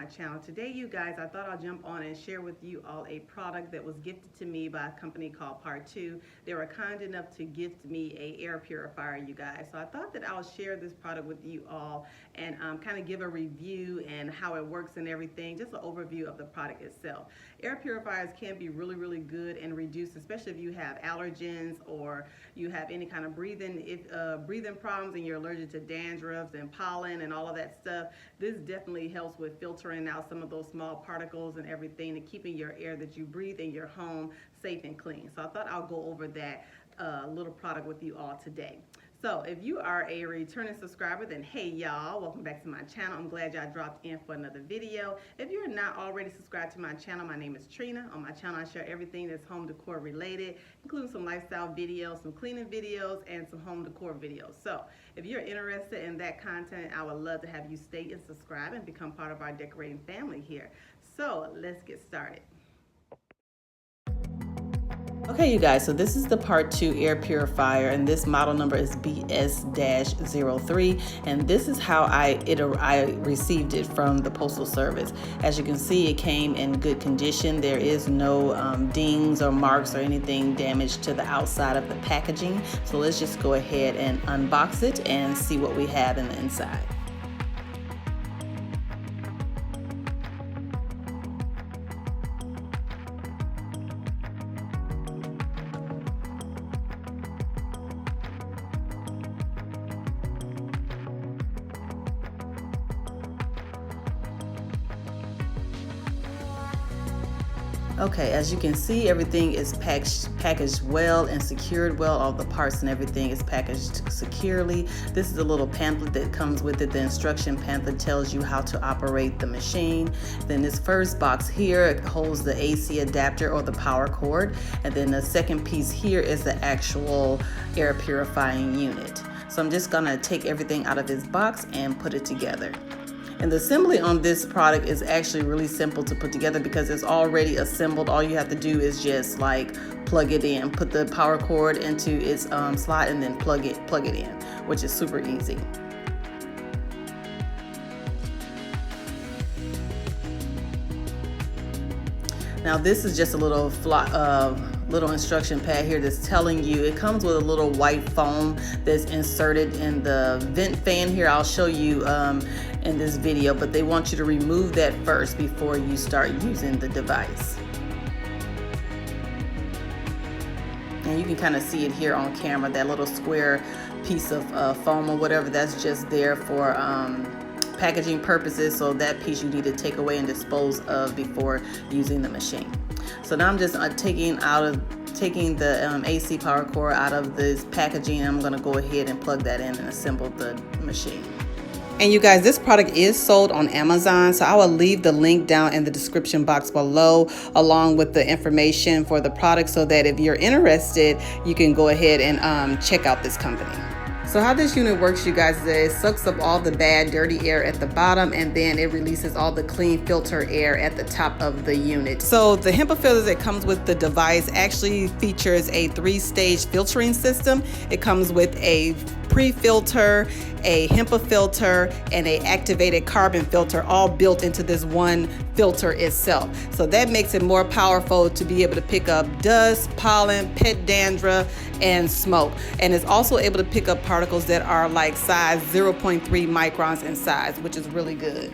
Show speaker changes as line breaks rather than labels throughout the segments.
my channel. Today, you guys, I thought I'll jump on and share with you all a product that was gifted to me by a company called Partu. They were kind enough to gift me a air purifier, you guys. So I thought that I'll share this product with you all and kind of give a review and how it works and everything, just an overview of the product itself. Air purifiers can be really, really good and reduce, especially if you have allergens or you have any kind of breathing problems and you're allergic to dandruff and pollen and all of that stuff. This definitely helps with filtering out some of those small particles and everything and keeping your air that you breathe in your home safe and clean. So I thought I'll go over that little product with you all today. So if you are a returning subscriber, then hey y'all, welcome back to my channel. I'm glad y'all dropped in for another video. If you're not already subscribed to my channel, my name is Trina. On my channel, I share everything that's home decor related, including some lifestyle videos, some cleaning videos, and some home decor videos. So if you're interested in that content, I would love to have you stay and subscribe and become part of our decorating family here. So let's get started. Okay, you guys, so this is the Partu air purifier, and this model number is BS-03, and this is how I received it from the Postal Service. As you can see, it came in good condition. There is no dings or marks or anything damaged to the outside of the packaging. So let's just go ahead and unbox it and see what we have in the inside. Okay, as you can see, everything is packaged well and secured well. All the parts and everything is packaged securely. This is a little pamphlet that comes with it. The instruction pamphlet tells you how to operate the machine. Then this first box here holds the AC adapter or the power cord. And then the second piece here is the actual air purifying unit. So I'm just gonna take everything out of this box and put it together. And the assembly on this product is actually really simple to put together because it's already assembled. All you have to do is just like plug it in, put the power cord into its slot and then plug it in, which is super easy. Now this is just a little little instruction pad here that's telling you, it comes with a little white foam that's inserted in the vent fan here. I'll show you in this video, but they want you to remove that first before you start using the device. And you can kind of see it here on camera, that little square piece of foam or whatever, that's just there for packaging purposes. So that piece you need to take away and dispose of before using the machine. So now I'm just taking the AC power cord out of this packaging. I'm going to go ahead and plug that in and assemble the machine. And you guys, this product is sold on Amazon, so I will leave the link down in the description box below along with the information for the product so that if you're interested, you can go ahead and check out this company. So how this unit works, you guys, is that it sucks up all the bad, dirty air at the bottom, and then it releases all the clean filter air at the top of the unit. So the HEPA filter that comes with the device actually features a 3-stage filtering system. It comes with a pre-filter, a HEPA filter, and a activated carbon filter, all built into this one filter itself. So that makes it more powerful to be able to pick up dust, pollen, pet dandruff, and smoke. And it's also able to pick up particles that are like size 0.3 microns in size, which is really good.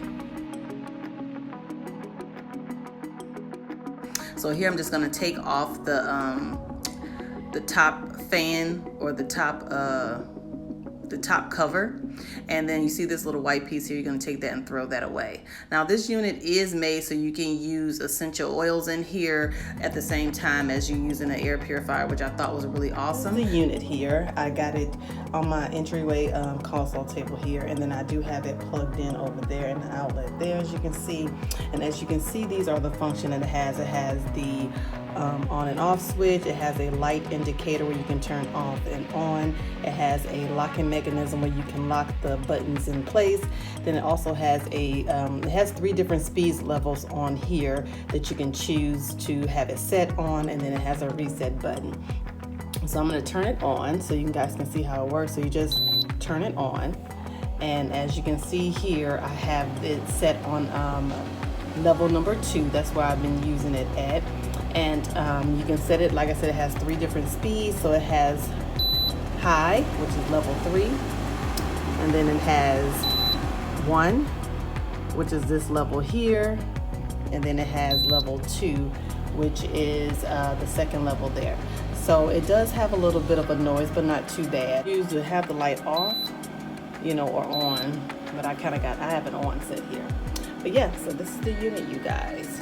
So here I'm just gonna take off the top fan or the top cover, and then you see this little white piece here. You're going to take that and throw that away. Now this unit is made so you can use essential oils in here at the same time as you using an air purifier, which I thought was really awesome. The unit here, I got it on my entryway console table here, and then I do have it plugged in over there in the outlet there, as you can see. And as you can see, these are the function that it has. It has the on and off switch. It has a light indicator where you can turn off and on. It has a locking mechanism where you can lock the buttons in place. Then it also has it has 3 different speed levels on here that you can choose to have it set on, and then it has a reset button. So I'm going to turn it on so you guys can see how it works. So you just turn it on, And as you can see here, I have it set on level number 2. That's where I've been using it at. And you can set it, like I said, it has 3 different speeds. So it has high, which is level 3, and then it has 1, which is this level here, and then it has level 2, which is the second level there. So it does have a little bit of a noise, but not too bad. I usually have the light off, you know, or on, but I have it on set here. But yeah, so this is the unit, you guys.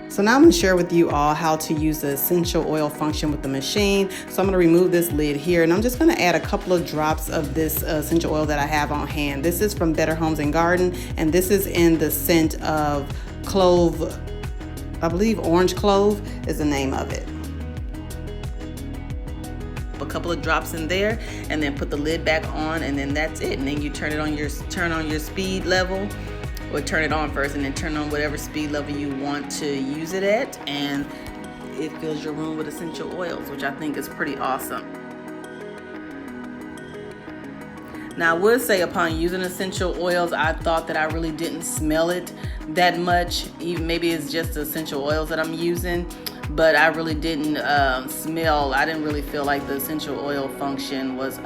So now I'm going to share with you all how to use the essential oil function with the machine. So I'm going to remove this lid here, and I'm just going to add a couple of drops of this essential oil that I have on hand. This is from Better Homes and Garden, and this is in the scent of clove, I believe orange clove is the name of it. A couple of drops in there, and then put the lid back on, and then that's it. And then you turn on your speed level, or turn it on first, and then turn on whatever speed level you want to use it at, and it fills your room with essential oils, which I think is pretty awesome. Now I would say, upon using essential oils, I thought that I really didn't smell it that much. Even maybe it's just the essential oils that I'm using, but I really didn't I didn't really feel like the essential oil function was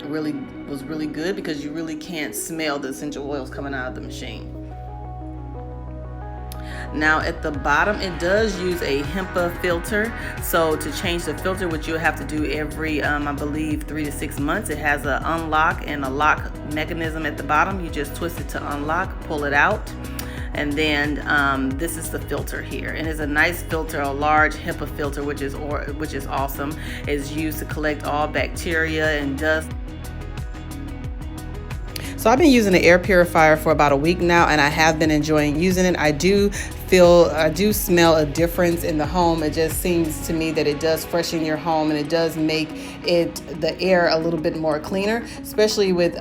really good, because you really can't smell the essential oils coming out of the machine. Now at the bottom, it does use a HEPA filter. So to change the filter, which you'll have to do every, I believe, 3 to 6 months, it has an unlock and a lock mechanism at the bottom. You just twist it to unlock, pull it out. And then this is the filter here, and it's a nice filter, a large HEPA filter, which is awesome. It's used to collect all bacteria and dust. So I've been using the air purifier for about a week now, and I have been enjoying using it. I do smell a difference in the home. It just seems to me that it does freshen your home, and it does make the air a little bit more cleaner, especially with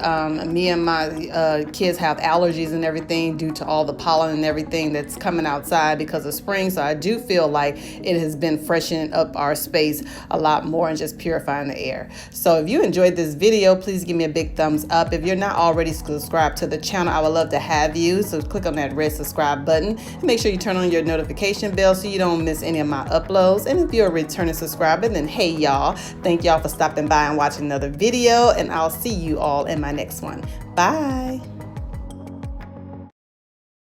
me and my kids have allergies and everything due to all the pollen and everything that's coming outside because of spring. So I do feel like it has been freshening up our space a lot more and just purifying the air. So if you enjoyed this video, please give me a big thumbs up. If you're not already subscribed to the channel, I would love to have you. So click on that red subscribe button and make sure you turn on your notification bell so you don't miss any of my uploads. And if you're a returning subscriber, then hey y'all, thank y'all for stopping by and watching another video, and I'll see you all in my next one. Bye.